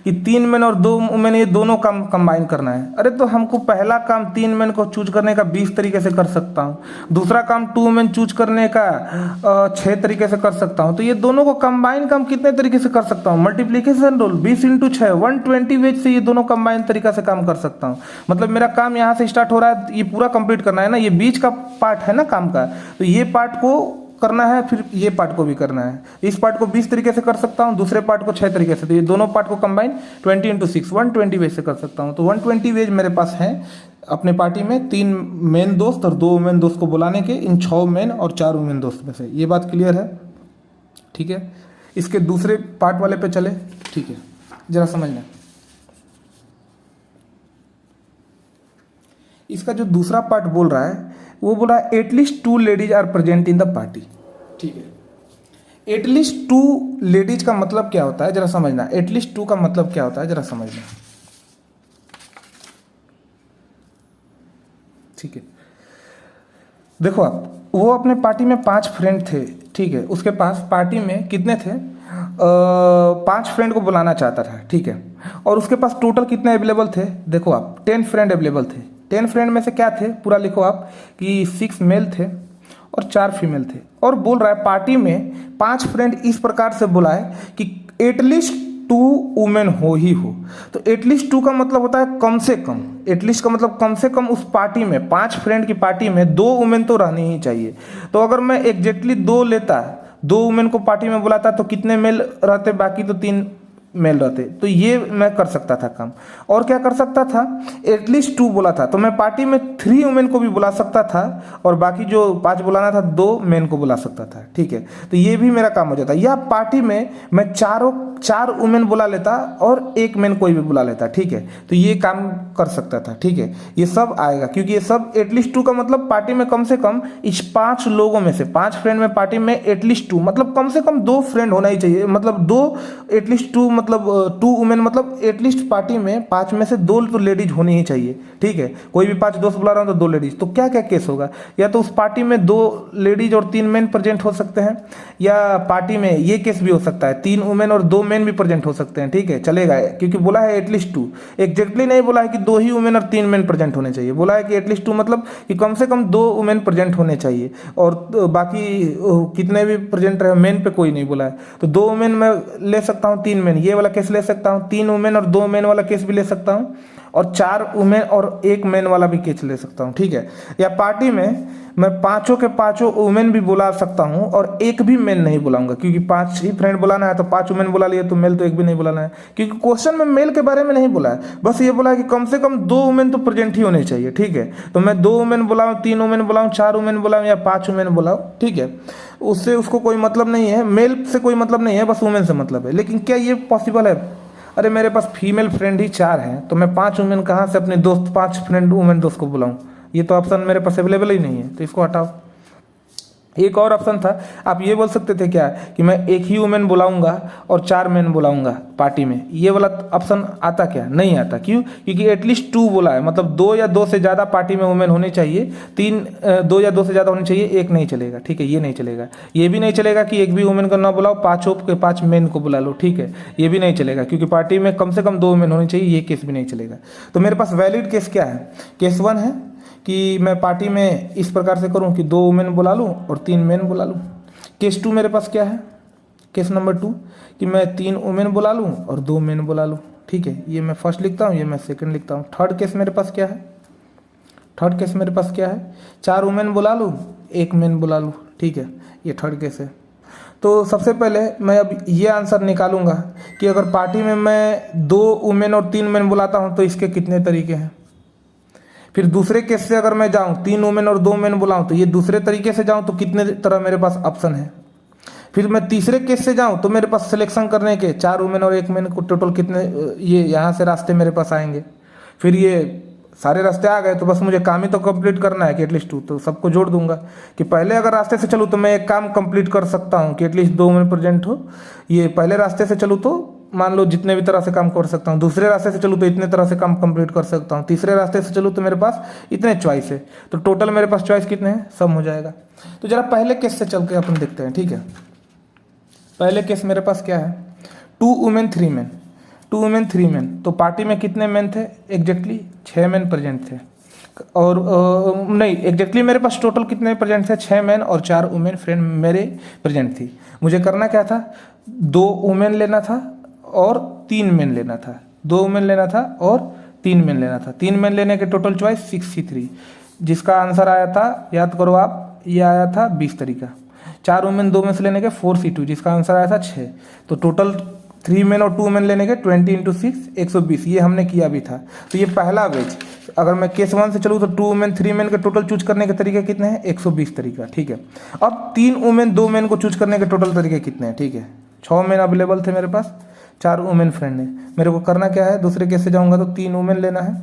A: कि 3 मेन और 2 वुमेन ये दोनों काम कंबाइन करना है। अरे तो हमको पहला काम 3 मेन को चूज करने का 20 तरीके से कर सकता हूँ, दूसरा काम 2 वुमेन चूज करने का 6 तरीके से कर सकता हूँ। तो ये दोनों को कंबाइन काम कितने तरीके से कर सकता हूँ, मल्टीप्लीकेशन रूल 20 × 6 120 वेज से ये दोनों कंबाइन तरीका से काम कर सकता हूँ। मतलब मेरा काम यहाँ से स्टार्ट हो रहा है, ये पूरा कंप्लीट करना है ना, ये बीच का पार्ट है ना काम का, तो ये पार्ट को करना है, फिर ये पार्ट को भी करना है। इस पार्ट को 20 तरीके से कर सकता हूँ, दूसरे पार्ट को 6 तरीके से। तो ये दोनों पार्ट को कंबाइन 20 × 6 120 वेज से कर सकता हूँ। तो 120 वेज मेरे पास है अपने पार्टी में 3 मेन दोस्त और 2 वुमेन दोस्त को बुलाने के, इन 6 मेन और 4 वुमेन दोस्त में से। ये बात क्लियर है, ठीक है। इसके दूसरे पार्ट वाले पे चले, ठीक है, जरा समझना। इसका जो दूसरा पार्ट बोल रहा है वो बोल रहा है at least 2 ladies are present in the party. ठीक है, एटलीस्ट 2 लेडीज का मतलब क्या होता है जरा समझना। एटलीस्ट 2 का मतलब क्या होता है जरा समझना। ठीक है, देखो आप, वो अपने पार्टी में 5 फ्रेंड थे। ठीक है, उसके पास पार्टी में कितने थे, 5 फ्रेंड को बुलाना चाहता था। ठीक है, और उसके पास टोटल कितने अवेलेबल थे, देखो आप 10 फ्रेंड अवेलेबल थे। 10 फ्रेंड में से क्या थे, पूरा लिखो आप कि 6 मेल थे और 4 फीमेल थे। और बोल रहा है पार्टी में 5 फ्रेंड इस प्रकार से बुलाए कि एटलीस्ट 2 वुमेन हो ही हो। तो एटलीस्ट 2 का मतलब होता है कम से कम। एटलीस्ट का मतलब कम से कम उस पार्टी में 5 फ्रेंड की पार्टी में 2 वुमेन तो रहनी ही चाहिए। तो अगर मैं एग्जैक्टली 2 लेता, 2 वुमेन को पार्टी में बुलाता तो कितने मेल रहते, बाकी तो 3 मेल रहते। तो ये मैं कर सकता था काम। और क्या कर सकता था, एटलीस्ट 2 बोला था तो मैं पार्टी में 3 वुमेन को भी बुला सकता था और बाकी जो 5 बुलाना था 2 मेन को बुला सकता था। ठीक है, तो ये भी मेरा काम हो जाता। या पार्टी में मैं 4 वुमेन बुला लेता और 1 मेन कोई भी बुला लेता। ठीक है, तो ये काम कर सकता था। ठीक है, ये सब आएगा क्योंकि ये सब एटलीस्ट 2 का मतलब पार्टी में कम से कम इस 5 लोगों में से 5 फ्रेंड में पार्टी में एटलीस्ट 2 मतलब कम से कम 2 फ्रेंड होना ही चाहिए। मतलब 2 एटलीस्ट 2 मतलब 2 वुमेन मतलब एटलीस्ट पार्टी में 5 में से 2 तो लेडीज होनी ही चाहिए। ठीक है, कोई भी 5 दोस्त बुला रहा हूँ तो 2 लेडीज। तो क्या क्या केस होगा, या तो उस पार्टी में 2 लेडीज और 3 मेन प्रेजेंट हो सकते हैं, या पार्टी में ये केस भी हो सकता है 3 वुमेन और 2 मेन भी प्रेजेंट हो सकते हैं। ठीक है, चलेगा क्योंकि बोला है एटलीस्ट 2। एग्जैक्टली नहीं बोला है कि 2 ही वुमेन और 3 मेन प्रेजेंट होने चाहिए। बोला है कि एटलीस्ट 2 मतलब कि कम से कम 2 वुमेन प्रेजेंट होने चाहिए और बाकी कितने भी प्रेजेंट रहे, मेन पे कोई नहीं बोला है। तो 2 वुमेन मैं ले सकता हूँ, 3 मेन, ये वाला केस ले सकता हूँ। 3 वुमेन और 2 मेन वाला केस भी ले सकता हूँ और 4 वुमेन और 1 मेन वाला भी केस ले सकता हूँ। ठीक है, या पार्टी में मैं 5 के 5 वुमेन भी बुला सकता हूँ और 1 भी मेन नहीं बुलाऊंगा क्योंकि 5 ही फ्रेंड बुलाना है तो 5 वुमेन बुला लिए तो मेल तो 1 भी नहीं बुलाना है। क्योंकि क्वेश्चन में मेल के बारे में नहीं बोला है, बस ये बोला है कि कम से कम 2 वुमेन तो प्रेजेंट ही होने चाहिए। ठीक है, तो मैं 2 वुमेन बुलाऊँ, 3 वुमेन बुलाऊँ, 4 वुमेन बुलाऊँ या 5 वुमेन बुलाऊँ। ठीक है, उससे उसको कोई मतलब नहीं है, मेल से कोई मतलब नहीं है, बस वुमेन से मतलब है। लेकिन क्या ये पॉसिबल है? अरे मेरे पास फीमेल फ्रेंड ही 4 हैं तो मैं 5 वुमेन कहाँ से अपने दोस्त 5 फ्रेंड वुमेन दोस्त को बुलाऊं? ये तो ऑप्शन मेरे पास अवेलेबल ही नहीं है, तो इसको हटाओ। एक और ऑप्शन था, आप ये बोल सकते थे क्या कि मैं 1 ही वुमेन बुलाऊंगा और 4 मेन बुलाऊंगा पार्टी में। ये वाला ऑप्शन आता क्या? नहीं आता। क्यों? क्योंकि एटलीस्ट 2 बोला है, मतलब 2 या 2 से ज़्यादा पार्टी में वुमेन होनी चाहिए। 2 या 2 से ज़्यादा होनी चाहिए, 1 नहीं चलेगा। ठीक है, ये नहीं चलेगा। ये भी नहीं चलेगा कि 1 भी वुमेन को ना बुलाओ, 5 के 5 मेन को बुला लो। ठीक है, ये भी नहीं चलेगा क्योंकि पार्टी में कम से कम 2 वुमेन होनी चाहिए, ये केस भी नहीं चलेगा। तो मेरे पास वैलिड केस क्या है? केस 1 है कि मैं पार्टी में इस प्रकार से करूं कि 2 वुमेन बुला लूं और 3 मेन बुला लूं। केस 2 मेरे पास क्या है? केस नंबर 2 कि मैं 3 वुमेन बुला लूं और 2 मेन बुला लूं। ठीक है, ये मैं फर्स्ट लिखता हूं, ये मैं सेकंड लिखता हूं। थर्ड केस मेरे पास क्या है? थर्ड केस मेरे पास क्या है? 4 वुमेन बुला लूं, 1 मेन बुला लूं। ठीक है, ये थर्ड केस है। तो सबसे पहले मैं अब ये आंसर निकालूंगा कि अगर पार्टी में मैं 2 वुमेन और 3 मेन बुलाता हूँ तो इसके कितने तरीके हैं। फिर दूसरे केस से अगर मैं जाऊं 3 वुमेन और 2 मेन बुलाऊं तो ये दूसरे तरीके से जाऊं तो कितने तरह मेरे पास ऑप्शन है। फिर मैं तीसरे केस से जाऊं तो मेरे पास सिलेक्शन करने के 4 वुमेन और 1 मेन को टोटल कितने, ये यहाँ से रास्ते मेरे पास आएंगे। फिर ये सारे रास्ते आ गए तो बस मुझे काम ही तो कंप्लीट करना है कि एटलीस्ट 2, तो सबको जोड़ दूंगा कि पहले अगर रास्ते से चलूँ तो मैं एक काम कंप्लीट कर सकता हूँ कि एटलीस्ट 2 वुमेन प्रेजेंट हो। ये पहले रास्ते से चलूँ तो मान लो जितने भी तरह से काम कर सकता हूँ। दूसरे रास्ते से चलूँ तो इतने तरह से काम कंप्लीट कर सकता हूँ। तीसरे रास्ते से चलूँ तो मेरे पास इतने चॉइस है। तो टोटल मेरे पास चॉइस कितने हैं, सम हो जाएगा। तो जरा पहले केस से चल के अपन देखते हैं। ठीक है, पहले केस मेरे पास क्या है? 2 वुमेन 3 मेन, 2 वुमेन 3 मेन। तो पार्टी में कितने मेन थे? एग्जैक्टली 6 मेन प्रेजेंट थे। और नहीं, एग्जैक्टली मेरे पास टोटल कितने प्रेजेंट थे? 6 मेन और 4 वुमेन फ्रेंड मेरे प्रेजेंट थी। मुझे करना क्या था? 2 वुमेन लेना था और 3 मेन लेना था। 2 वुमेन लेना था और 3 मेन लेना था। 3 मेन लेने के टोटल चॉइस 63, जिसका आंसर आया था, याद करो आप, ये आया था 20 तरीका। 4 वुमेन 2 में से लेने के 4C2, जिसका आंसर आया था 6। तो टोटल 3 मेन और 2 मेन लेने के 20 × 6 120, ये हमने किया भी था। तो ये पहला बेच। अगर मैं केस 1 से चलूँ तो 2 वुमेन 3 मेन के टोटल चूज करने के तरीके कितने हैं? 120 तरीका। ठीक है, अब 3 वुमेन 2 मेन को चूज करने के टोटल तरीके कितने हैं? ठीक है, 6 मेन अवेलेबल थे मेरे पास, 4 वुमेन फ्रेंड है। मेरे को करना क्या है? दूसरे केस से जाऊंगा तो 3 वुमेन लेना है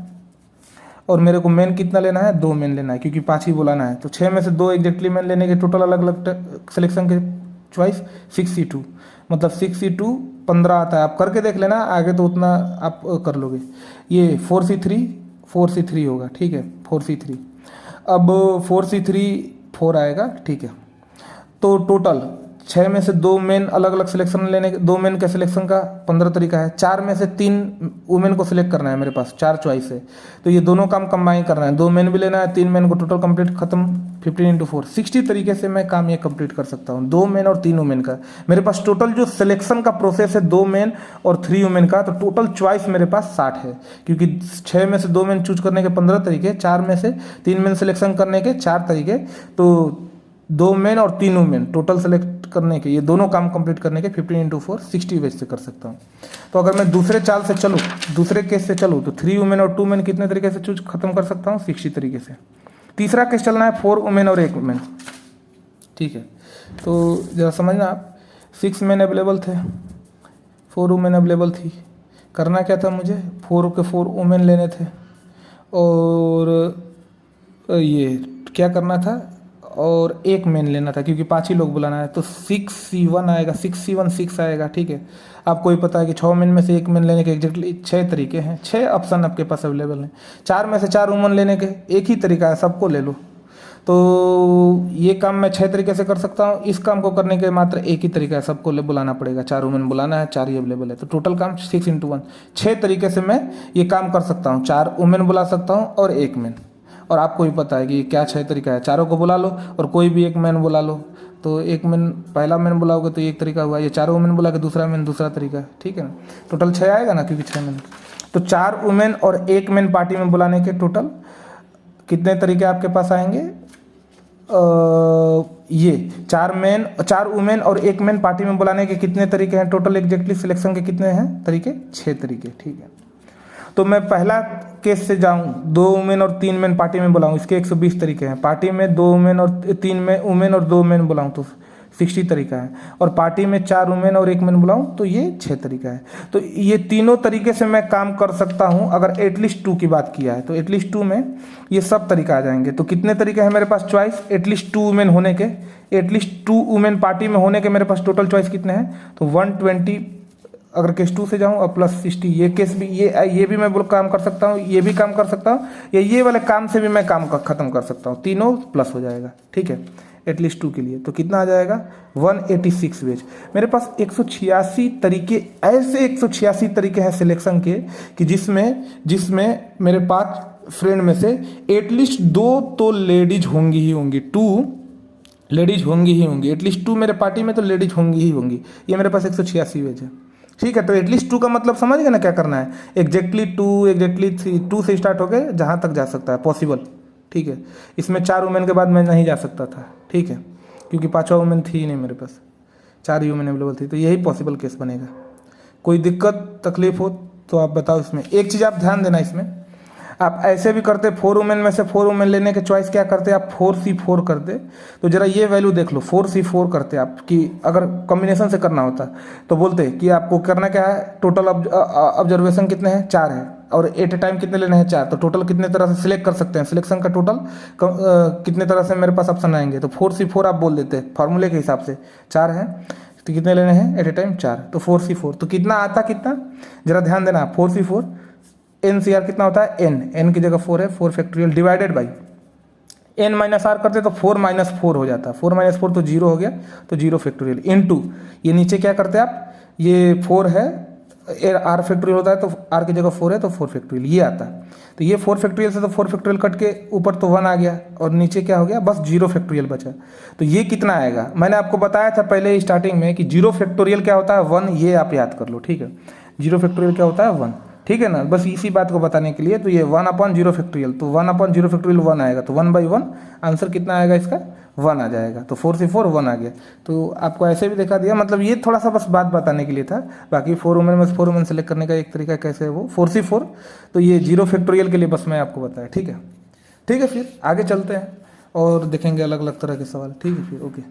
A: और मेरे को मेन कितना लेना है, 2 मेन लेना है क्योंकि 5 ही बुलाना है। तो 6 में से 2 एग्जैक्टली मेन लेने के टोटल अलग अलग सिलेक्शन के चॉइस 6C2, मतलब 6C2 15 आता है। आप करके देख लेना, आगे तो उतना आप कर लोगे। ये 4C3 होगा, ठीक है 4C3। अब 4C3 4 आएगा, ठीक है। तो टोटल 6 में से 2 मेन अलग अलग सिलेक्शन लेने के, 2 मेन के सिलेक्शन का 15 तरीका है। 4 में से 3 वुमेन को सिलेक्ट करना है, मेरे पास 4 चॉइस है। तो ये दोनों काम कंबाइन करना है, 2 मेन भी लेना है, 3 मेन को टोटल कंप्लीट खत्म। 15 × 4 60 तरीके से मैं काम ये कंप्लीट कर सकता हूँ, 2 मेन और 3 वुमेन का। मेरे पास टोटल जो सिलेक्शन का प्रोसेस है 2 मेन और 3 वुमेन का, तो टोटल चॉइस मेरे पास 60 है। क्योंकि 6 में से 2 मेन चूज करने के 15 तरीके, 4 में से 3 मेन सिलेक्शन करने के 4 तरीके, तो 2 मेन और 3 वुमेन टोटल सेलेक्ट करने के, ये दोनों काम कंप्लीट करने के 15 × 4 60 वेज से कर सकता हूँ। तो अगर मैं दूसरे चाल से चलूँ, दूसरे केस से चलूँ, तो 3 वुमेन और 2 मेन कितने तरीके से चूज खत्म कर सकता हूँ, 60 तरीके से। तीसरा केस चलना है 4 वुमेन और 1 वुमेन, ठीक है। तो जरा समझना आप, 6 मेन अवेलेबल थे, 4 वुमेन अवेलेबल थी। करना क्या था मुझे, 4 के 4 वुमेन लेने थे, और ये क्या करना था, और 1 मेन लेना था क्योंकि 5 ही लोग बुलाना है। तो 6C1 आएगा, 6C1 6 आएगा, ठीक है। आपको ही पता है कि 6 मेन में से 1 मेन लेने के एग्जैक्टली 6 तरीके हैं, 6 ऑप्शन आपके पास अवेलेबल हैं। 4 में से 4 वुमेन लेने के एक ही तरीका है, सबको ले लो। तो ये काम मैं 6 तरीके से कर सकता हूँ। इस काम को करने के मात्र एक ही तरीका है, सबको बुलाना पड़ेगा। 4 वुमेन बुलाना है, 4 ही अवेलेबल है, तो टोटल काम 6 × 1, 6 तरीके से मैं ये काम कर सकता हूँ। 4 वुमेन बुला सकता हूँ और 1 मेन। और आपको ही पता है कि क्या 6 तरीका है, चारों को बुला लो और कोई भी 1 मैन बुला लो। तो 1 मैन, पहला मैन बुलाओगे तो एक तरीका हुआ, ये 4 वुमेन बुला के दूसरा मैन दूसरा तरीका, ठीक है ना। टोटल 6 आएगा ना, क्योंकि 6 मैन। तो 4 वुमेन और 1 मैन पार्टी में बुलाने के टोटल कितने तरीके आपके पास आएंगे, ये 4 वुमेन और 1 मैन पार्टी में बुलाने के कितने तरीके हैं टोटल, एग्जैक्टली सिलेक्शन के कितने हैं तरीके, 6 तरीके, ठीक है। तो मैं पहला केस से जाऊं, 2 वुमेन और 3 मैन पार्टी में बुलाऊं, इसके 120 तरीके हैं। पार्टी में 2 वुमेन और 3 वुमेन और 2 मैन बुलाऊं तो 60 तरीका है। और पार्टी में 4 वुमेन और 1 मैन बुलाऊं तो ये 6 तरीका है। तो ये तीनों तरीके से मैं काम कर सकता हूं। अगर एटलीस्ट 2 की बात किया है तो एटलीस्ट 2 में ये सब तरीका आ जाएंगे। तो कितने तरीके हैं मेरे पास चॉइस, एटलीस्ट 2 वुमेन होने के, एटलीस्ट 2 वुमेन पार्टी में होने के मेरे पास टोटल चॉइस कितने हैं, तो 120 अगर केस 2 से जाऊं, और प्लस 60 ये केस भी, ये भी मैं काम कर सकता हूं, ये भी काम कर सकता हूं, ये वाले काम से भी मैं काम खत्म कर सकता हूं। तीनों प्लस हो जाएगा, ठीक है, एटलीस्ट 2 के लिए। तो कितना आ जाएगा, 186 वेज। मेरे पास 186 तरीके, ऐसे 186 तरीके हैं सिलेक्शन के कि जिसमें मेरे 5 फ्रेंड में से एटलीस्ट 2 तो लेडीज होंगी ही होंगी, 2 लेडीज होंगी ही होंगी, एटलीस्ट 2 मेरे पार्टी में तो लेडीज होंगी ही होंगी। ये मेरे पास 186 वेज है, ठीक है। तो एटलीस्ट 2 का मतलब समझ गए ना क्या करना है, एग्जैक्टली 2, एग्जैक्टली 3, 2 से स्टार्ट हो गए जहाँ तक जा सकता है पॉसिबल, ठीक है। इसमें 4 वुमेन के बाद मैं नहीं जा सकता था, ठीक है, क्योंकि 5वां वुमेन थी ही नहीं मेरे पास, 4 ही वुमेन अवेलेबल थी। तो यही पॉसिबल केस बनेगा। कोई दिक्कत तकलीफ हो तो आप बताओ। इसमें एक चीज़ आप ध्यान देना, इसमें आप ऐसे भी करते 4 वुमेन में से 4 वुमेन लेने के चॉइस क्या करते आप, 4C4 करते। तो जरा ये वैल्यू देख लो, 4C4 करते आप, कि अगर कॉम्बिनेशन से करना होता तो बोलते कि आपको करना क्या है, टोटल ऑब्जर्वेशन कितने हैं, 4 है, और एट ए टाइम कितने लेने हैं, 4। तो टोटल कितने तरह से सिलेक्ट कर सकते हैं, सिलेक्शन का टोटल कितने तरह से मेरे पास ऑप्शन आएंगे। तो 4C4 आप बोल देते फार्मूले के हिसाब से, 4 है तो कितने लेने हैं एट ए टाइम, 4। तो 4C4 तो कितना आता, कितना जरा ध्यान देना, 4C4 NCR कितना होता है, n की जगह 4 है, 4 factorial divided by n minus r करते तो 4 - 4 हो जाता, 4 - 4 तो 0 हो गया, तो 0 फैक्टोरियल इनटू ये नीचे क्या करते आप, ये 4 है, आर फैक्टोरियल होता है तो आर की जगह 4 है तो 4 फैक्टोरियल ये आता है। तो ये 4 फैक्टोरियल से तो 4 फैक्टोरियल कट के ऊपर तो 1 आ गया और नीचे क्या हो गया, बस 0 फैक्टोरियल बचा। तो ये कितना आएगा, मैंने आपको बताया था पहले स्टार्टिंग में कि 0 फैक्टोरियल क्या होता है, 1, ये आप याद कर लो, ठीक है। 0 फैक्टोरियल क्या होता है, 1, ठीक है ना, बस इसी बात को बताने के लिए। तो ये 1/0 फैक्टोरियल, तो 1/0 फैक्टोरियल 1 आएगा, तो 1/1 आंसर कितना आएगा इसका, 1 आ जाएगा। तो 4C4 1 आ गया। तो आपको ऐसे भी दिखा दिया, मतलब ये थोड़ा सा बस बात बताने के लिए था। बाकी 4 वुमेन में 4 वुमेन सेलेक्ट करने का एक तरीका कैसे है वो 4C4, तो ये 0 फैक्टोरियल के लिए बस मैं आपको बताया, ठीक है। ठीक है, फिर आगे चलते हैं और देखेंगे अलग अलग तरह के सवाल, ठीक है, फिर ओके।